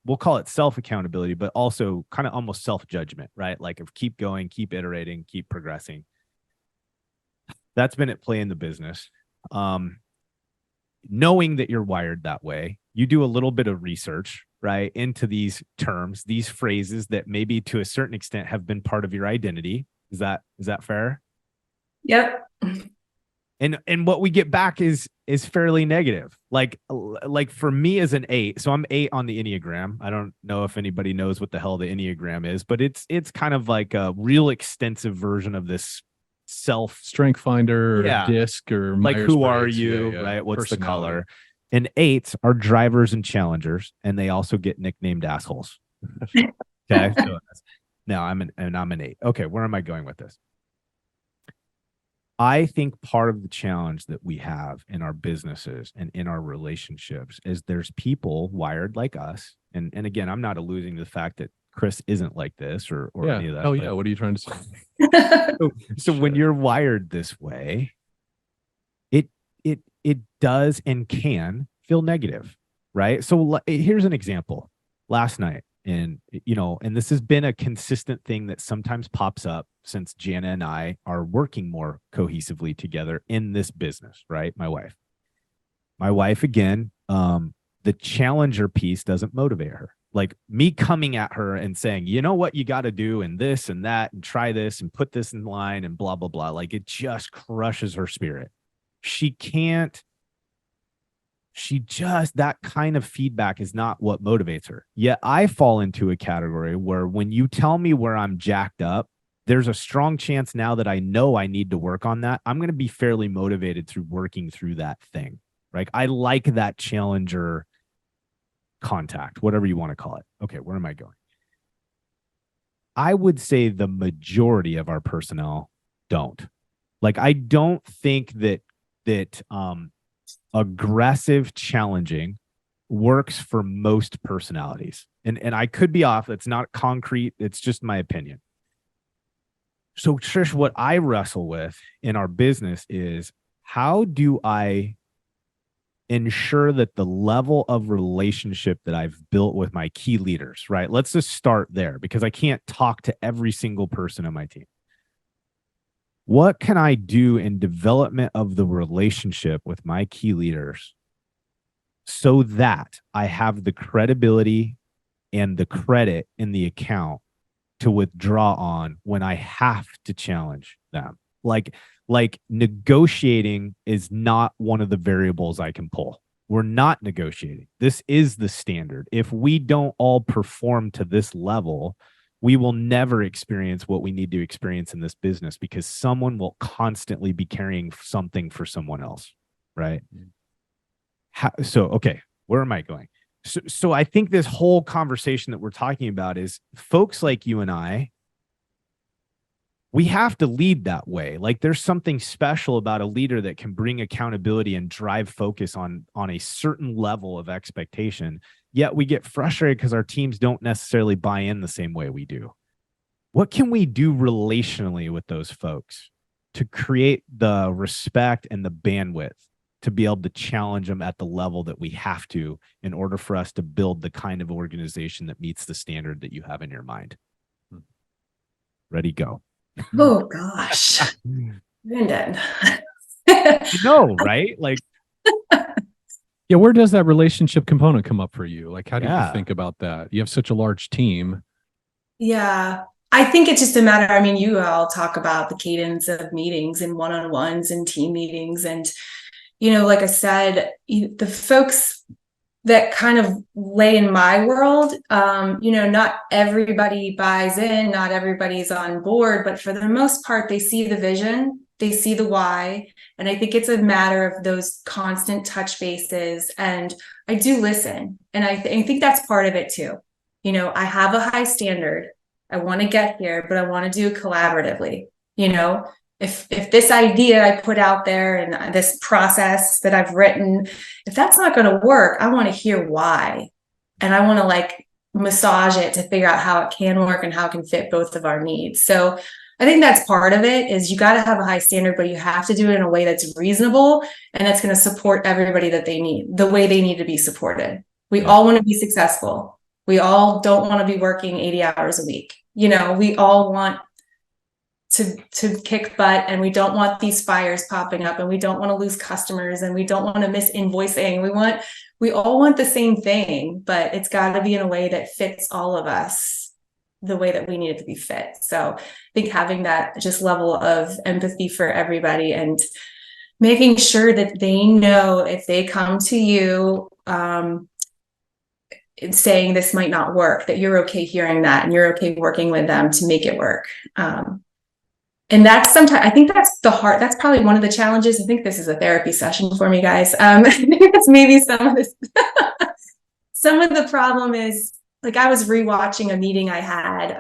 we'll call it self-accountability, but also kind of almost self-judgment, right? Like, of keep going, keep iterating, keep progressing. That's been at play in the business. Knowing that you're wired that way, you do a little bit of research, right, into these terms, these phrases that maybe to a certain extent have been part of your identity. Is that fair? Yep. And what we get back is fairly negative. Like for me as an 8, so I'm 8 on the Enneagram. I don't know if anybody knows what the hell the Enneagram is, but it's kind of like a real extensive version of this strength finder or disc or like Myers-Briggs. Who are you, right? What's the color? And 8s are drivers and challengers, and they also get nicknamed assholes. Okay. So now I'm an 8. Okay, where am I going with this? I think part of the challenge that we have in our businesses and in our relationships is there's people wired like us. And again, I'm not alluding to the fact that Chris isn't like this or any of that. Oh yeah. What are you trying to say? So when you're wired this way, it does and can feel negative, right? So here's an example. Last night, and this has been a consistent thing that sometimes pops up since Jana and I are working more cohesively together in this business, right? My wife again, the challenger piece doesn't motivate her. Like, me coming at her and saying, you know what you got to do, and this and that, and try this and put this in line and blah, blah, blah. Like, it just crushes her spirit. That kind of feedback is not what motivates her. Yet I fall into a category where when you tell me where I'm jacked up, there's a strong chance now that I know I need to work on that. I'm going to be fairly motivated through working through that thing. Right? I like that challenger contact, whatever you want to call it. Okay, where am I going? I would say the majority of our personnel don't. Like, I don't think that aggressive challenging works for most personalities. And I could be off. It's not concrete. It's just my opinion. So Trish, what I wrestle with in our business is, how do I ensure that the level of relationship that I've built with my key leaders, right? Let's just start there, because I can't talk to every single person on my team. What can I do in development of the relationship with my key leaders so that I have the credibility and the credit in the account to withdraw on when I have to challenge them? Like negotiating is not one of the variables I can pull. We're not negotiating. This is the standard. If we don't all perform to this level, we will never experience what we need to experience in this business, because someone will constantly be carrying something for someone else, right? Okay, where am I going? So I think this whole conversation that we're talking about is folks like you and I, we have to lead that way. Like, there's something special about a leader that can bring accountability and drive focus on a certain level of expectation. Yet we get frustrated because our teams don't necessarily buy in the same way we do. What can we do relationally with those folks to create the respect and the bandwidth to be able to challenge them at the level that we have to, in order for us to build the kind of organization that meets the standard that you have in your mind? Ready, go. Oh gosh. Brendan. No, right? Like, Yeah, where does that relationship component come up for you? Like, how do Yeah. you think about that? You have such a large team. Yeah, I think it's just a matter. I mean, you all talk about the cadence of meetings and one-on-ones and team meetings. And, like I said, the folks that kind of lay in my world, not everybody buys in, not everybody's on board, but for the most part, they see the vision, they see the why. And I think it's a matter of those constant touch bases. And I do listen. And I think that's part of it too. I have a high standard. I want to get here, but I want to do it collaboratively. If this idea I put out there and this process that I've written, if that's not going to work, I want to hear why. And I want to massage it to figure out how it can work and how it can fit both of our needs. So I think that's part of it, is you got to have a high standard, but you have to do it in a way that's reasonable and that's going to support everybody that they need, the way they need to be supported. We all want to be successful. We all don't want to be working 80 hours a week. We all want to kick butt, and we don't want these fires popping up, and we don't want to lose customers, and we don't want to miss invoicing. We all want the same thing, but it's got to be in a way that fits all of us the way that we need it to be fit. So I think having that just level of empathy for everybody, and making sure that they know if they come to you saying this might not work, that you're okay hearing that and you're okay working with them to make it work. And that's sometimes, I think that's that's probably one of the challenges. I think this is a therapy session for me, guys. I think that's maybe some of this. Some of the problem is, I was rewatching a meeting I had,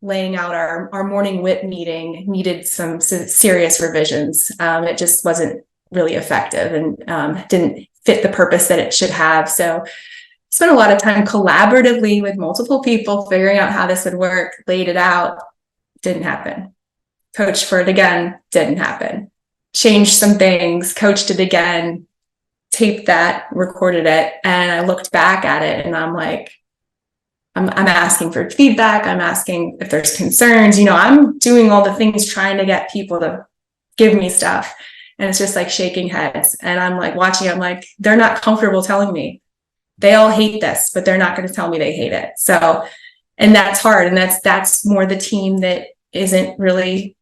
laying out our morning WIP meeting needed some serious revisions. It just wasn't really effective and didn't fit the purpose that it should have. So spent a lot of time collaboratively with multiple people figuring out how this would work, laid it out, didn't happen. Coached for it again, didn't happen. Changed some things, coached it again, taped that, recorded it, and I looked back at it and I'm like, I'm asking for feedback. I'm asking if there's concerns. I'm doing all the things trying to get people to give me stuff. And it's just shaking heads. And I'm watching, I'm like, they're not comfortable telling me. They all hate this, but they're not going to tell me they hate it. So, and that's hard. And that's more the team that isn't really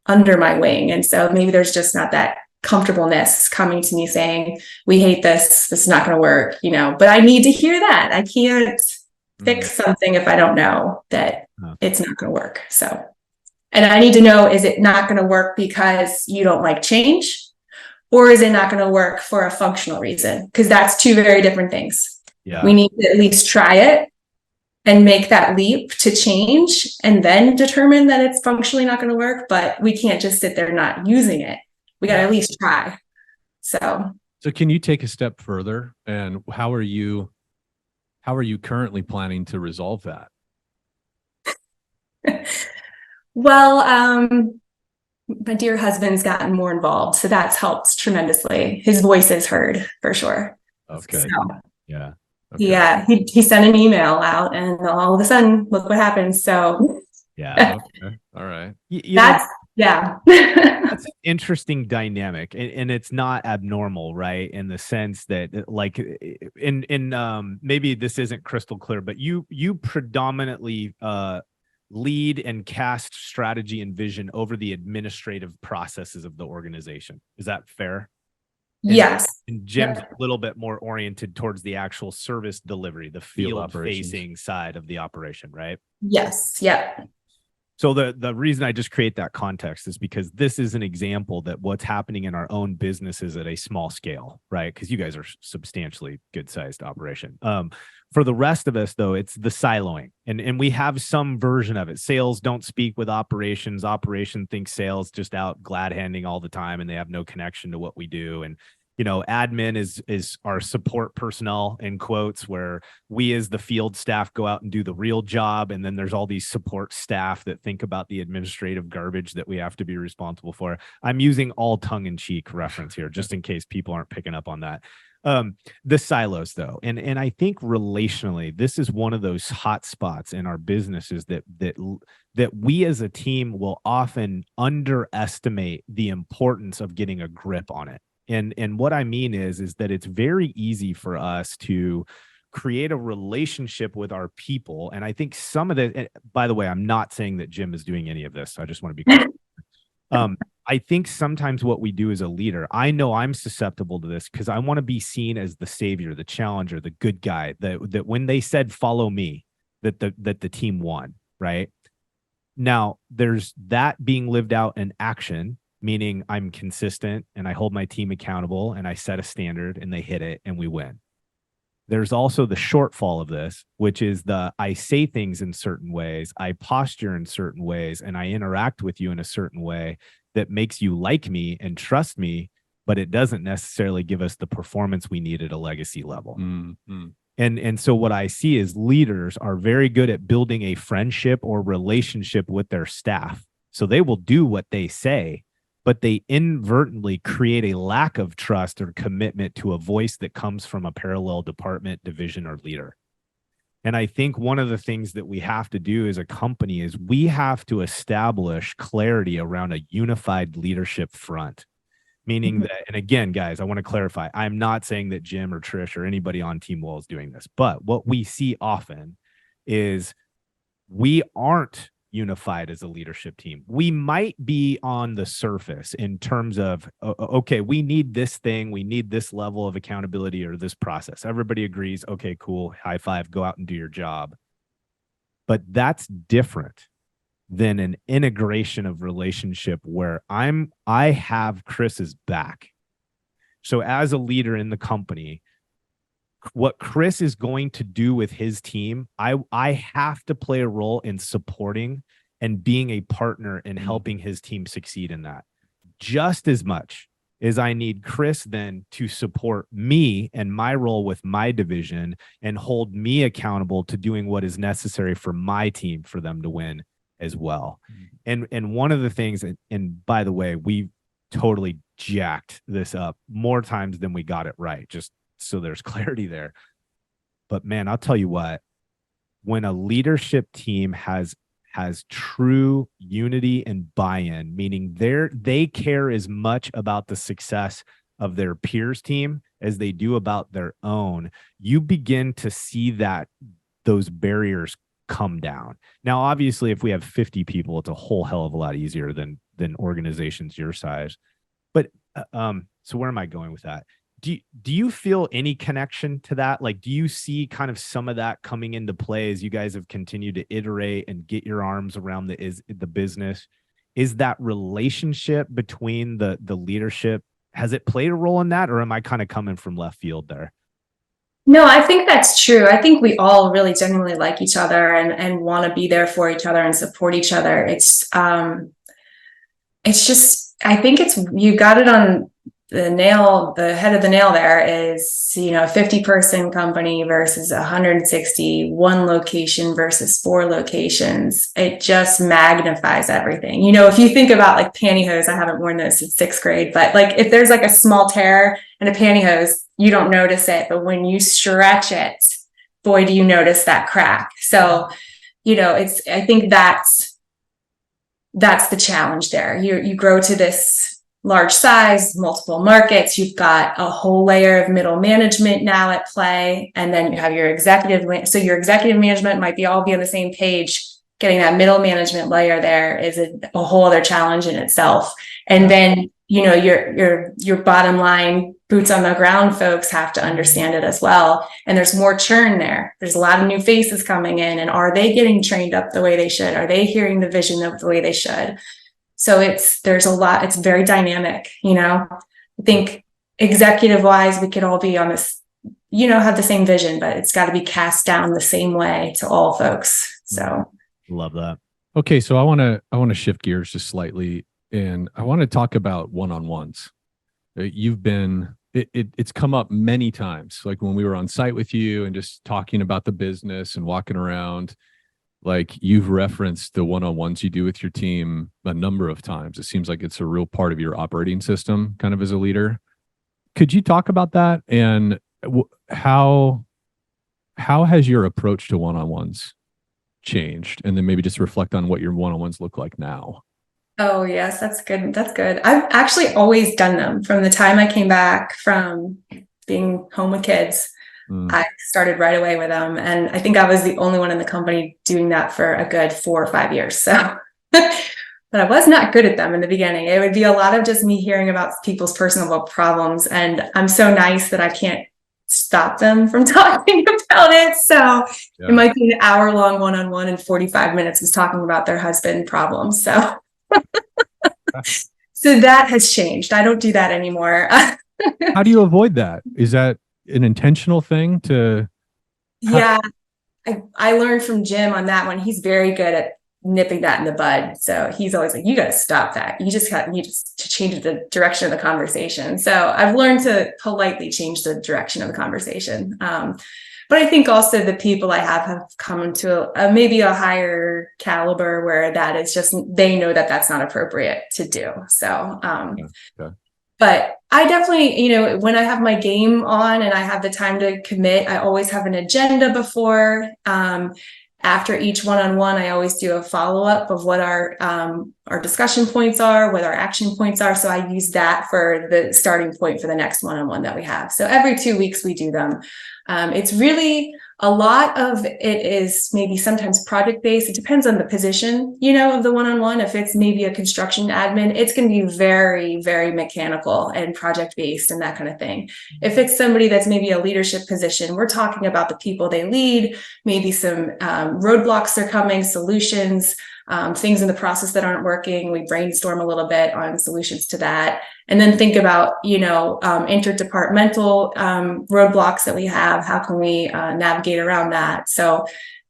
under my wing. And so maybe there's just not that comfortableness coming to me saying, we hate this is not going to work, but I need to hear that. I can't fix something if I don't know that it's not going to work. So, and I need to know, is it not going to work because you don't like change, or is it not going to work for a functional reason? Because that's two very different things. Yeah. We need to at least try it and make that leap to change and then determine that it's functionally not going to work. But we can't just sit there not using it. We got to at least try. So can you take a step further, and how are you currently planning to resolve that? Well, my dear husband's gotten more involved, so that's helped tremendously. His voice is heard for sure. Okay. So, Yeah. Okay. yeah, he sent an email out, and all of a sudden, look what happens. So, Yeah. Okay. All right. that's yeah. That's an interesting dynamic, and it's not abnormal, right? In the sense that, like, in maybe this isn't crystal clear, but you predominantly lead and cast strategy and vision over the administrative processes of the organization. Is that fair? Yes. And Jim's a little bit more oriented towards the actual service delivery, the field facing side of the operation, right? Yes. Yep. So the reason I just create that context is because this is an example that what's happening in our own businesses at a small scale, right? Because you guys are substantially good-sized operation. For the rest of us, though, it's the siloing, and we have some version of it. Sales don't speak with operations. Operation thinks sales just out glad handing all the time, and they have no connection to what we do. And admin is our support personnel, in quotes, where we as the field staff go out and do the real job. And then there's all these support staff that think about the administrative garbage that we have to be responsible for. I'm using all tongue-in-cheek reference here, just in case people aren't picking up on that. The silos, though, and I think relationally, this is one of those hot spots in our businesses that we as a team will often underestimate the importance of getting a grip on it. And what I mean is that it's very easy for us to create a relationship with our people. And I think some of the, by the way, I'm not saying that Jim is doing any of this. I just want to be clear. I think sometimes what we do as a leader, I know I'm susceptible to this because I want to be seen as the savior, the challenger, the good guy, that when they said, follow me, that the team won, right? Now there's that being lived out in action, meaning I'm consistent and I hold my team accountable and I set a standard and they hit it and we win. There's also the shortfall of this, which is I say things in certain ways, I posture in certain ways, and I interact with you in a certain way that makes you like me and trust me, but it doesn't necessarily give us the performance we need at a legacy level. Mm-hmm. And so what I see is leaders are very good at building a friendship or relationship with their staff. So they will do what they say, but they inadvertently create a lack of trust or commitment to a voice that comes from a parallel department, division, or leader. And I think one of the things that we have to do as a company is we have to establish clarity around a unified leadership front. Meaning that, and again, guys, I want to clarify, I'm not saying that Jim or Trish or anybody on Team Wall is doing this, but what we see often is we aren't unified as a leadership team. We might be on the surface in terms of, okay, we need this thing, we need this level of accountability or this process. Everybody agrees, okay, cool, high five, go out and do your job. But that's different than an integration of relationship where I have Chris's back. So as a leader in the company, what Chris is going to do with his team, I have to play a role in supporting and being a partner in helping his team succeed in that. Just as much as I need Chris then to support me and my role with my division and hold me accountable to doing what is necessary for my team for them to win as well. And one of the things, and by the way, we totally jacked this up more times than we got it right, just so there's clarity there. But man, I'll tell you what, when a leadership team has true unity and buy-in, meaning they care as much about the success of their peers team as they do about their own, you begin to see that those barriers come down. Now, obviously, if we have 50 people, it's a whole hell of a lot easier than organizations your size. But so where am I going with that? Do you feel any connection to that? Like, do you see kind of some of that coming into play as you guys have continued to iterate and get your arms around the business? Is that relationship between the leadership, has it played a role in that, or am I kind of coming from left field there? No, I think that's true. I think we all really genuinely like each other and want to be there for each other and support each other. It's just, I think you got it on the head of the nail there is, a 50-person company versus 160, one location versus 4 locations. It just magnifies everything. If you think about like pantyhose, I haven't worn those since 6th grade, but like if there's like a small tear in a pantyhose, you don't notice it. But when you stretch it, boy, do you notice that crack. So, I think that's the challenge there. You grow to this large size, multiple markets, you've got a whole layer of middle management now at play, and then you have your executive. So your executive management might all be on the same page. Getting that middle management layer there is a whole other challenge in itself. And then, your bottom line, boots on the ground folks have to understand it as well. And there's more churn there. There's a lot of new faces coming in, and are they getting trained up the way they should? Are they hearing the vision of the way they should? So there's a lot, it's very dynamic, I think executive wise, we could all be on this, have the same vision, but it's got to be cast down the same way to all folks. So love that. Okay. So I want to shift gears just slightly, and I want to talk about one-on-ones. It's come up many times, like when we were on site with you and just talking about the business and walking around. Like you've referenced the one-on-ones you do with your team a number of times. It seems like it's a real part of your operating system kind of as a leader. Could you talk about that? And how has your approach to one-on-ones changed? And then maybe just reflect on what your one-on-ones look like now. Oh, yes, that's good. That's good. I've actually always done them from the time I came back from being home with kids. I started right away with them. And I think I was the only one in the company doing that for a good 4 or 5 years. So, but I was not good at them in the beginning. It would be a lot of just me hearing about people's personal problems. And I'm so nice that I can't stop them from talking about it. So It might be an hour-long one-on-one and 45 minutes is talking about their husband problems. So, so that has changed. I don't do that anymore. How do you avoid that? Is that an intentional thing to? Yeah, I learned from Jim on that one. He's very good at nipping that in the bud. So he's always like, you got to stop that. You just to change the direction of the conversation. So I've learned to politely change the direction of the conversation. But I think also the people I have come to maybe a higher caliber where that is just, they know that that's not appropriate to do. So, But I definitely, when I have my game on and I have the time to commit, I always have an agenda before. After each one-on-one, I always do a follow-up of what our discussion points are, what our action points are. So I use that for the starting point for the next one-on-one that we have. So every 2 weeks we do them. It's really a lot of it is maybe sometimes project-based. It depends on the position, of the one-on-one. If it's maybe a construction admin, it's going to be very, very mechanical and project-based and that kind of thing. If it's somebody that's maybe a leadership position, we're talking about the people they lead, maybe some roadblocks are coming, solutions, things in the process that aren't working. We brainstorm a little bit on solutions to that. And then think about, interdepartmental roadblocks that we have. How can we navigate around that? So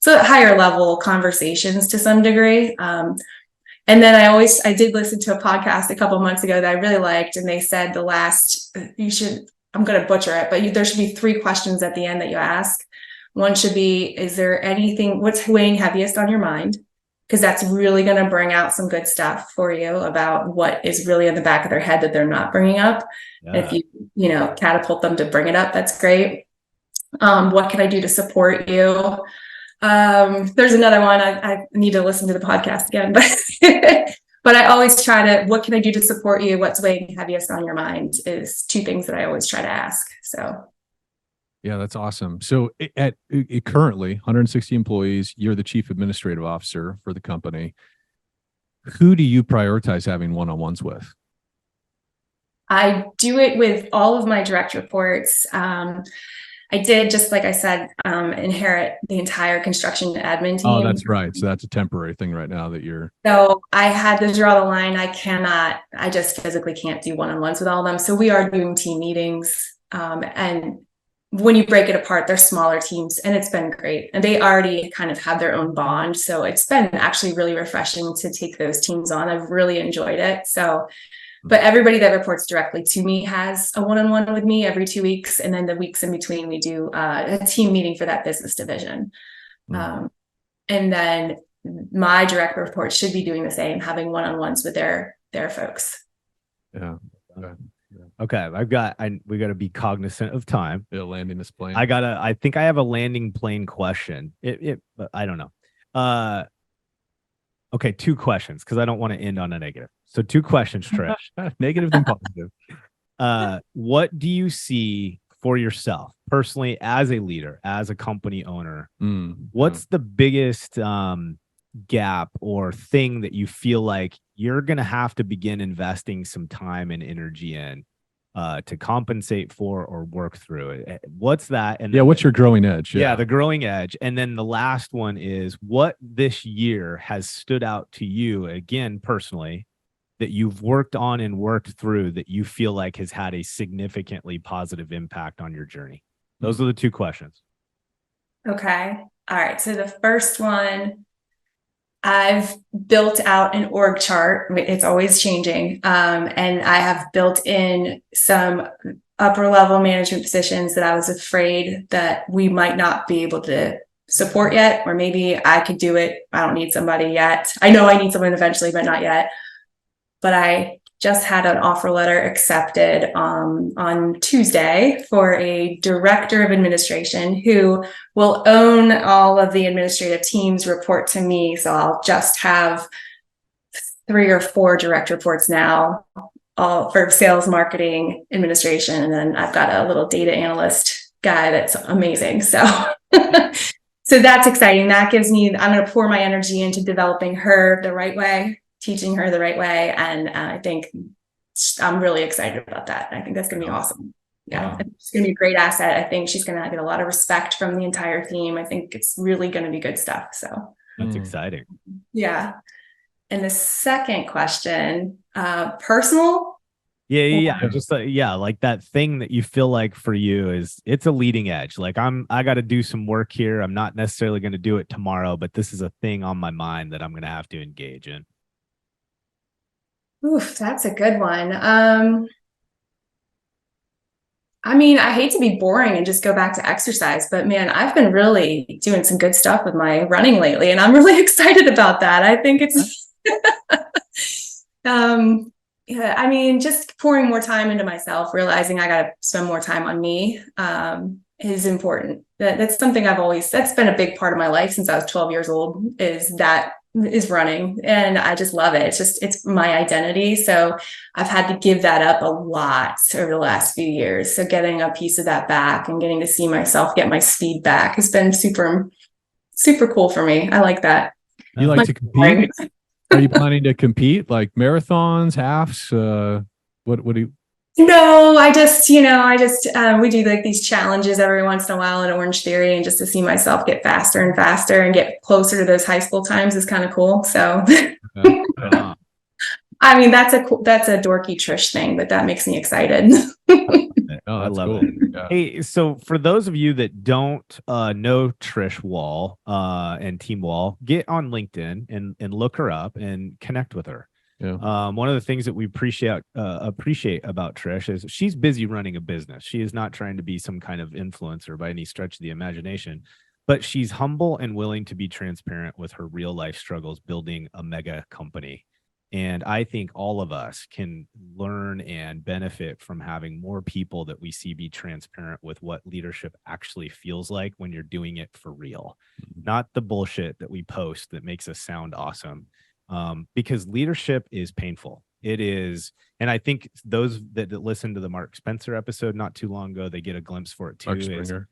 higher level conversations to some degree. And then I did listen to a podcast a couple of months ago that I really liked. And they said I'm going to butcher it, but there should be 3 questions at the end that you ask. One should be, is there anything, what's weighing heaviest on your mind? Because that's really going to bring out some good stuff for you about what is really in the back of their head that they're not bringing up. Yeah. If you catapult them to bring it up, that's great. What can I do to support you? There's another one. I need to listen to the podcast again, but I always try to, what can I do to support you? What's weighing heaviest on your mind is 2 things that I always try to ask. So. Yeah, that's awesome. So at currently 160 employees, you're the chief administrative officer for the company. Who do you prioritize having one-on-ones with? I do it with all of my direct reports. I did, just like I said, inherit the entire construction admin team. Oh, that's right. So that's a temporary thing right now that you're. So I had to draw the line. I just physically can't do one-on-ones with all of them. So we are doing team meetings. And when you break it apart, they're smaller teams, and it's been great. And they already kind of have their own bond. So it's been actually really refreshing to take those teams on. I've really enjoyed it. So, but everybody that reports directly to me has a one-on-one with me every 2 weeks. And then the weeks in between, we do a team meeting for that business division. And then my direct reports should be doing the same, having one-on-ones with their folks. Yeah. Okay. We got to be cognizant of time. Yeah, landing this plane. I think I have a landing plane question. But I don't know. Okay. 2 questions, because I don't want to end on a negative. So 2 questions, Trish. Negative and positive. What do you see for yourself personally as a leader, as a company owner? What's the biggest gap or thing that you feel like you're going to have to begin investing some time and energy in to compensate for or work through it? What's that? And what's your growing edge? Yeah, the growing edge. And then the last one is, what this year has stood out to you, again, personally, that you've worked on and worked through that you feel like has had a significantly positive impact on your journey? Those are the 2 questions. Okay. All right. So the first one, I've built out an org chart. It's always changing. And I have built in some upper level management positions that I was afraid that we might not be able to support yet, or maybe I could do it. I don't need somebody yet. I know I need someone eventually, but not yet. But I just had an offer letter accepted on Tuesday for a director of administration who will own all of the administrative teams, report to me. So I'll just have 3 or 4 direct reports now, all for sales, marketing, administration. And then I've got a little data analyst guy that's amazing. So, so that's exciting. That gives me, I'm going to pour my energy into developing her the right way, teaching her the right way. And I think I'm really excited about that. I think that's going to be awesome. Yeah. It's going to be a great asset. I think she's going to get a lot of respect from the entire team. I think it's really going to be good stuff. So that's exciting. Yeah. And the second question, personal. Yeah. Just like that thing that you feel like for you is, it's a leading edge. Like I got to do some work here. I'm not necessarily going to do it tomorrow, but this is a thing on my mind that I'm going to have to engage in. Oof, that's a good one. I mean, I hate to be boring and just go back to exercise, but man, I've been really doing some good stuff with my running lately, and I'm really excited about that. I think it's, yeah, I mean, just pouring more time into myself, realizing I got to spend more time on me, is important. That's something that's been a big part of my life since I was 12 years old, is running, and I just love it. It's my identity. So I've had to give that up a lot over the last few years. So getting a piece of that back and getting to see myself get my speed back has been super, super cool for me. I like that. You like to compete? Are you planning to compete, like marathons, halves? What do you? No, I just we do like these challenges every once in a while at Orange Theory, and just to see myself get faster and faster and get closer to those high school times is kind of cool. So, I mean, that's a dorky Trish thing, but that makes me excited. I love it. Yeah. Hey, so for those of you that don't know Trish Wall and Team Wall, get on LinkedIn and look her up and connect with her. Yeah. One of the things that we appreciate about Trish is she's busy running a business. She is not trying to be some kind of influencer by any stretch of the imagination, but she's humble and willing to be transparent with her real life struggles building a mega company. And I think all of us can learn and benefit from having more people that we see be transparent with what leadership actually feels like when you're doing it for real, not the bullshit that we post that makes us sound awesome. Because leadership is painful. It is. And I think those that listen to the Mark Spencer episode not too long ago, they get a glimpse for it too.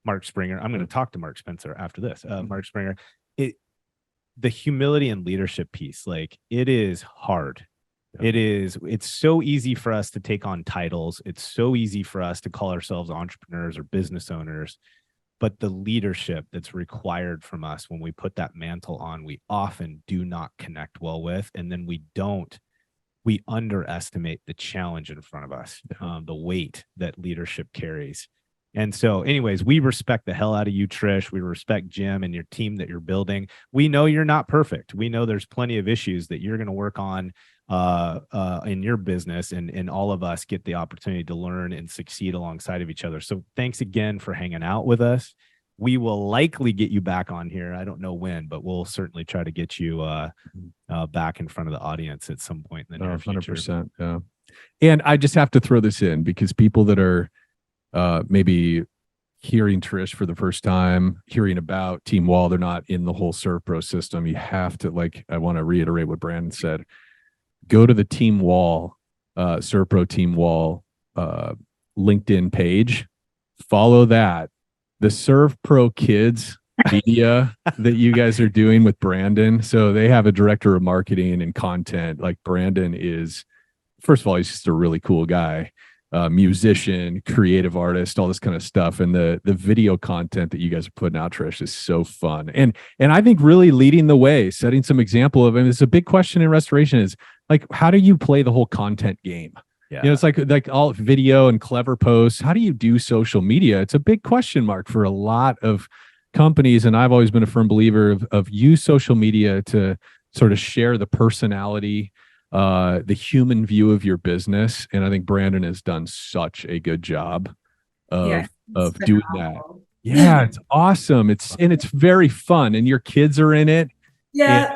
Mark Springer. I'm going to talk to Mark Spencer after this. Mark Springer. The humility and leadership piece, like, it is hard. Yeah. It's so easy for us to take on titles. It's so easy for us to call ourselves entrepreneurs or business owners. But the leadership that's required from us when we put that mantle on, we often do not connect well with. And then we underestimate the challenge in front of us, the weight that leadership carries. And so anyways, we respect the hell out of you, Trish. We respect Jim and your team that you're building. We know you're not perfect. We know there's plenty of issues that you're going to work on in your business, and all of us get the opportunity to learn and succeed alongside of each other. So thanks again for hanging out with us. We will likely get you back on here. I don't know when, but we'll certainly try to get you back in front of the audience at some point in the near future. 100%. Yeah. And I just have to throw this in because people that are maybe hearing Trish for the first time, hearing about Team Wall, they're not in the whole ServPro system. You have to, like, I want to reiterate what Brandon said. Go to the Team Wall, ServPro Team Wall LinkedIn page. Follow that. The ServPro Kids media that you guys are doing with Brandon. So they have a director of marketing and content. Like, Brandon is, first of all, he's just a really cool guy, musician, creative artist, all this kind of stuff. And the video content that you guys are putting out, Trish, is so fun. And I think really leading the way, setting some example of, and it's a big question in restoration is, like, how do you play the whole content game? Yeah. You know, it's like all video and clever posts. How do you do social media? It's a big question mark for a lot of companies. And I've always been a firm believer of use social media to sort of share the personality, the human view of your business. And I think Brandon has done such a good job of doing that. Yeah, it's awesome. It's very fun, and your kids are in it. Yeah.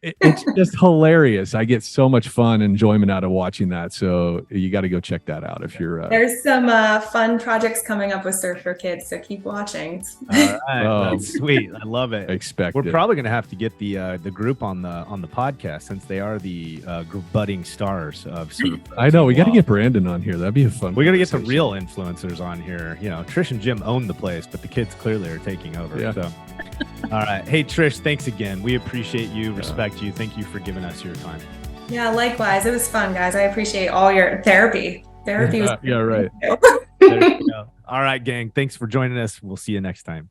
It's just hilarious. I get so much fun and enjoyment out of watching that. So you got to go check that out if you're. There's some fun projects coming up with Surf for Kids, so keep watching. All right, that's sweet. I love it. We're probably going to have to get the group on the podcast, since they are the budding stars of Surf. I know we got to get Brandon on here. That'd be a fun. We got to get some real influencers on here. You know, Trish and Jim own the place, but the kids clearly are taking over. Yeah. So. All right. Hey, Trish, thanks again. We appreciate you, respect you. Thank you for giving us your time. Yeah, likewise. It was fun, guys. I appreciate all your therapy. Therapy was yeah, right. There you go. All right, gang. Thanks for joining us. We'll see you next time.